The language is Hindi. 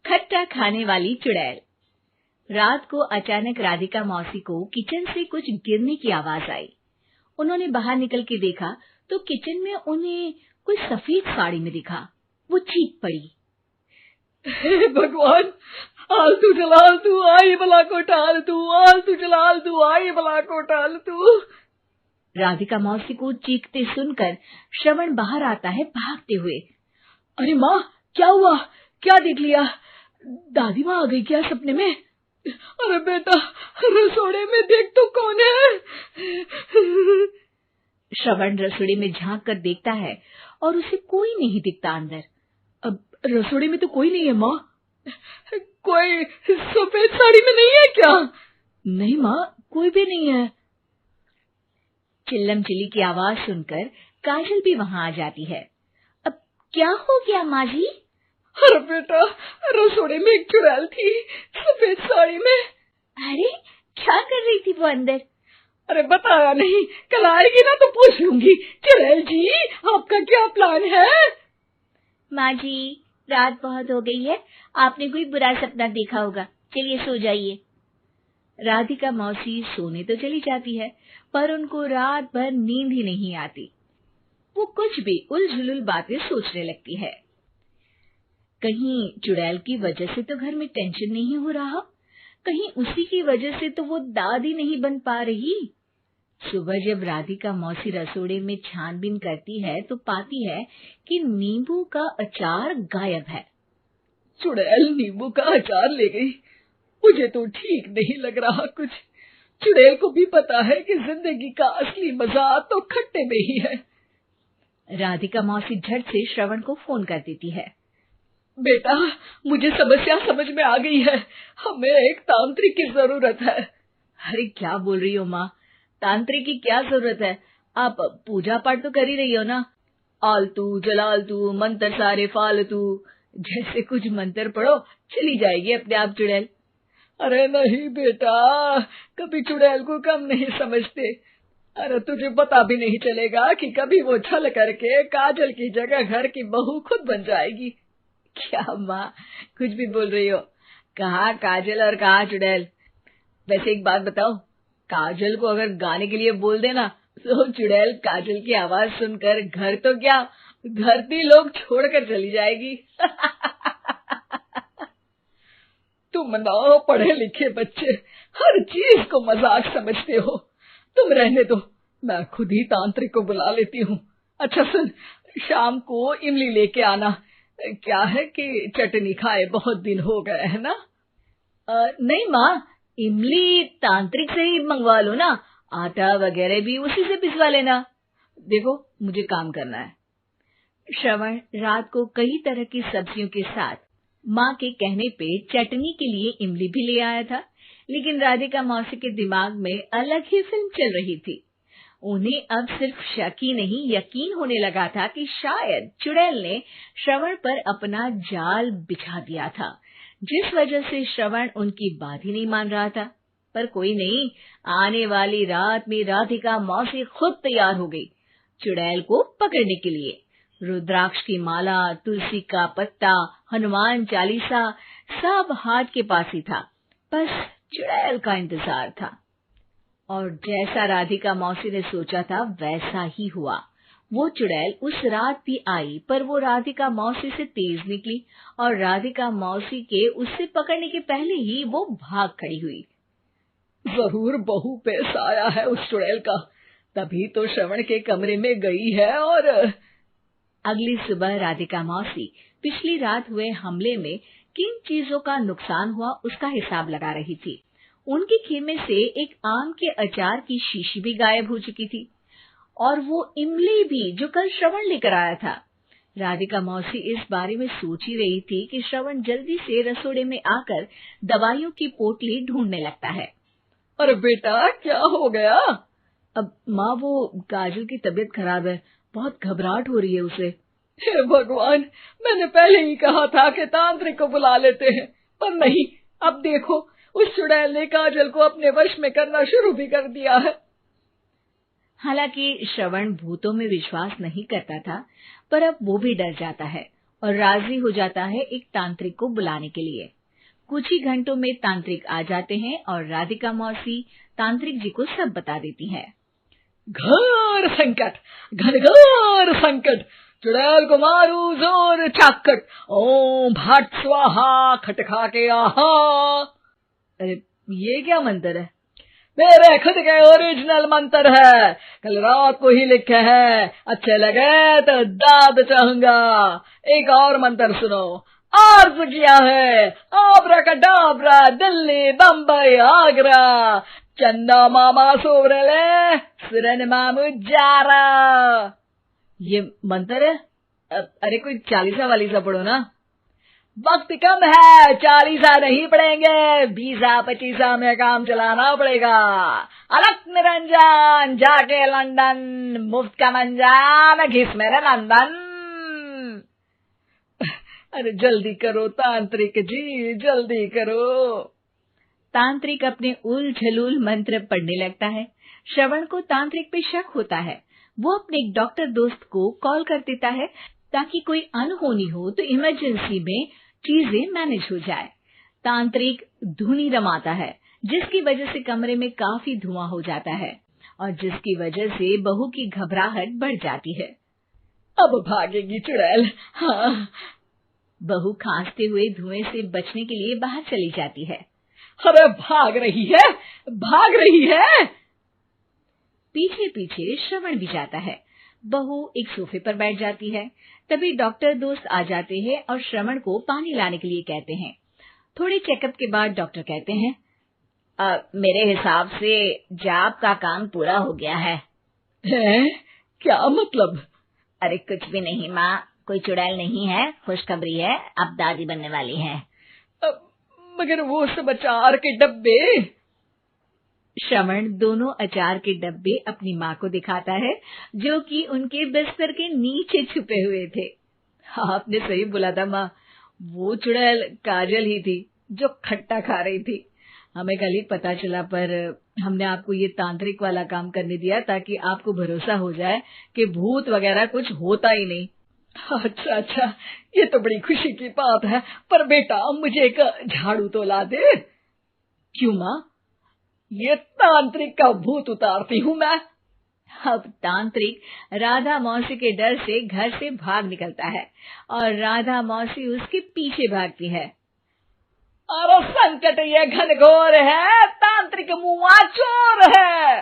खट्टा खाने वाली चुड़ैल। रात को अचानक राधिका मौसी को किचन से कुछ गिरने की आवाज आई। उन्होंने बाहर निकल के देखा तो किचन में उन्हें कोई सफेद साड़ी में दिखा। वो चीख पड़ी, हे भगवान, आलतू जलाल तू आई भला को टाल तू, आलतू जलाल तू आई भला को टाल तू। राधिका मौसी को चीखते सुनकर श्रवण बाहर आता है भागते हुए। अरे माँ, क्या हुआ? क्या देख लिया? दादी माँ आ गई क्या सपने में? अरे बेटा, रसोड़े में देख तो कौन है? श्रवण रसोड़े में झांक कर देखता है और उसे कोई नहीं दिखता अंदर। अब रसोड़े में तो कोई नहीं है माँ। कोई सफेद साड़ी में नहीं है क्या? नहीं माँ, कोई भी नहीं है। चिल्लम चिल्ली की आवाज सुनकर काजल भी वहां आ जाती है। अब क्या हो गया माँ जी? अरे बेटा, रसोड़े में एक चुड़ैल थी सफेद साड़ी में। अरे क्या कर रही थी वो अंदर? अरे बताया नहीं, कल आएगी ना तो पूछ लूंगी। चुड़ैल जी, आपका क्या प्लान है? माँ जी, रात बहुत हो गई है, आपने कोई बुरा सपना देखा होगा, चलिए सो जाइए। राधिका मौसी सोने तो चली जाती है, पर उनको रात भर नींद ही नहीं आती। वो कुछ भी उलझुल बातें सोचने लगती है। कहीं चुड़ैल की वजह से तो घर में टेंशन नहीं हो रहा, कहीं उसी की वजह से तो वो दादी नहीं बन पा रही। सुबह जब राधिका मौसी रसोड़े में छानबीन करती है तो पाती है कि नींबू का अचार गायब है। चुड़ैल नींबू का अचार ले गई? मुझे तो ठीक नहीं लग रहा कुछ। चुड़ैल को भी पता है कि जिंदगी का असली मजा तो खट्टे में ही है। राधिका मौसी झट से श्रवण को फोन कर देती है। बेटा, मुझे समस्या समझ में आ गई है, हमें एक तांत्रिक की जरूरत है। अरे क्या बोल रही हो माँ, तांत्रिक की क्या जरूरत है? आप पूजा पाठ तो कर ही रही हो ना। आलतू जलालतू मंत्र सारे फालतू जैसे कुछ मंत्र पढ़ो, चली जाएगी अपने आप चुड़ैल। अरे नहीं बेटा, कभी चुड़ैल को कम नहीं समझते। अरे तुझे पता भी नहीं चलेगा कि कभी वो छल करके काजल की जगह घर की बहू खुद बन जाएगी। क्या माँ, कुछ भी बोल रही हो? कहाँ काजल और कहाँ चुड़ैल? वैसे एक बात बताओ, काजल को अगर गाने के लिए बोल देना तो चुड़ैल काजल की आवाज सुनकर घर तो क्या धरती लोग छोड़कर चली जाएगी। तुम ना पढ़े लिखे बच्चे हर चीज को मजाक समझते हो। तुम रहने दो, मैं खुद ही तांत्रिक को बुला लेती हूँ। अच्छा सुन, शाम को इमली लेके आना। क्या है कि चटनी खाए बहुत दिन हो गए है ना? नहीं माँ, इमली तांत्रिक से ही मंगवा लो ना, आटा वगैरह भी उसी से पिसवा लेना। देखो मुझे काम करना है। श्रवण रात को कई तरह की सब्जियों के साथ माँ के कहने पे चटनी के लिए इमली भी ले आया था, लेकिन राधिका मौसी के दिमाग में अलग ही फिल्म चल रही थी। उन्हें अब सिर्फ शक ही नहीं यकीन होने लगा था कि शायद चुड़ैल ने श्रवण पर अपना जाल बिछा दिया था, जिस वजह से श्रवण उनकी बात ही नहीं मान रहा था। पर कोई नहीं, आने वाली रात में राधिका मौसी खुद तैयार हो गई चुड़ैल को पकड़ने के लिए। रुद्राक्ष की माला, तुलसी का पत्ता, हनुमान चालीसा सब हाथ के पास ही था, बस चुड़ैल का इंतजार था। और जैसा राधिका मौसी ने सोचा था वैसा ही हुआ। वो चुड़ैल उस रात भी आई, पर वो राधिका मौसी से तेज निकली और राधिका मौसी के उससे पकड़ने के पहले ही वो भाग खड़ी हुई। जरूर बहू पे साया है उस चुड़ैल का, तभी तो श्रवण के कमरे में गई है। और अगली सुबह राधिका मौसी पिछली रात हुए हमले में किन चीजों का नुकसान हुआ उसका हिसाब लगा रही थी। उनके खेमे से एक आम के अचार की शीशी भी गायब हो चुकी थी और वो इमली भी जो कल श्रवण लेकर आया था। राधिका मौसी इस बारे में सोच ही रही थी कि श्रवण जल्दी से रसोड़े में आकर दवाइयों की पोटली ढूंढने लगता है। अरे बेटा, क्या हो गया? अब माँ, वो काजल की तबीयत खराब है, बहुत घबराहट हो रही है उसे। हे भगवान, मैंने पहले ही कहा था कि तांत्रिक को बुला लेते हैं, पर नहीं, अब देखो उस चुड़ैल ने काजल को अपने वश में करना शुरू भी कर दिया है। हालांकि श्रवण भूतों में विश्वास नहीं करता था, पर अब वो भी डर जाता है और राजी हो जाता है एक तांत्रिक को बुलाने के लिए। कुछ ही घंटों में तांत्रिक आ जाते हैं और राधिका मौसी तांत्रिक जी को सब बता देती है। घोर संकट, घनघोर संकट, चुड़ैल को मारू जोर चाकट, ओम भट स्वाहा खटखा के आहा। अरे ये क्या मंत्र है? मेरे खुद के ओरिजिनल मंत्र है, कल रात को ही लिखे हैं, अच्छे लगे तो दाद चाहूंगा। एक और मंत्र सुनो। अर्ज किया है आब्राकडाब्रा, दिल्ली बम्बई आगरा, चंदा मामा सोवरले सुरन मामू जारा। ये मंत्र है? अरे कोई 40 वालीसा पढ़ो ना। वक्त कम है, 40 नहीं पड़ेंगे, 20-25 में काम चलाना पड़ेगा। अलग निरंजन जाके लंदन, मुफ्त का मंजान घिस मेरे नंदन। अरे जल्दी करो तांत्रिक जी, जल्दी करो। तांत्रिक अपने उल झलूल मंत्र पढ़ने लगता है। श्रवण को तांत्रिक पे शक होता है। वो अपने एक डॉक्टर दोस्त को कॉल कर देता है ताकि कोई अनहोनी हो तो इमरजेंसी में चीजें मैनेज हो जाए। तांत्रिक धुनी रमाता है, जिसकी वजह से कमरे में काफी धुआं हो जाता है और जिसकी वजह से बहू की घबराहट बढ़ जाती है। अब भागेगी चुड़ैल। हाँ। बहू खांसते हुए धुएं से बचने के लिए बाहर चली जाती है। अरे भाग रही है, भाग रही है। पीछे पीछे श्रवण भी जाता है। बहू एक सोफे पर बैठ जाती है। तभी डॉक्टर दोस्त आ जाते हैं और श्रवण को पानी लाने के लिए कहते हैं। थोड़े चेकअप के बाद डॉक्टर कहते हैं, मेरे हिसाब से जाप का काम पूरा हो गया है। क्या मतलब? अरे कुछ भी नहीं माँ, कोई चुड़ैल नहीं है, खुशखबरी है, अब दादी बनने वाली है। मगर वो सब अचार के डब्बे। श्रवण दोनों अचार के डब्बे अपनी माँ को दिखाता है, जो कि उनके बिस्तर के नीचे छुपे हुए थे। आपने सही बोला था माँ, वो चुड़ैल काजल ही थी जो खट्टा खा रही थी। हमें कल ही पता चला, पर हमने आपको ये तांत्रिक वाला काम करने दिया ताकि आपको भरोसा हो जाए कि भूत वगैरह कुछ होता ही नहीं। अच्छा अच्छा, ये तो बड़ी खुशी की बात है, पर बेटा मुझे एक झाड़ू तो ला दे। क्यों माँ? ये तांत्रिक का भूत उतारती हूँ मैं। अब तांत्रिक राधा मौसी के डर से घर से भाग निकलता है और राधा मौसी उसके पीछे भागती है। अरे संकट ये घनघोर है, तांत्रिक मुआ चोर है।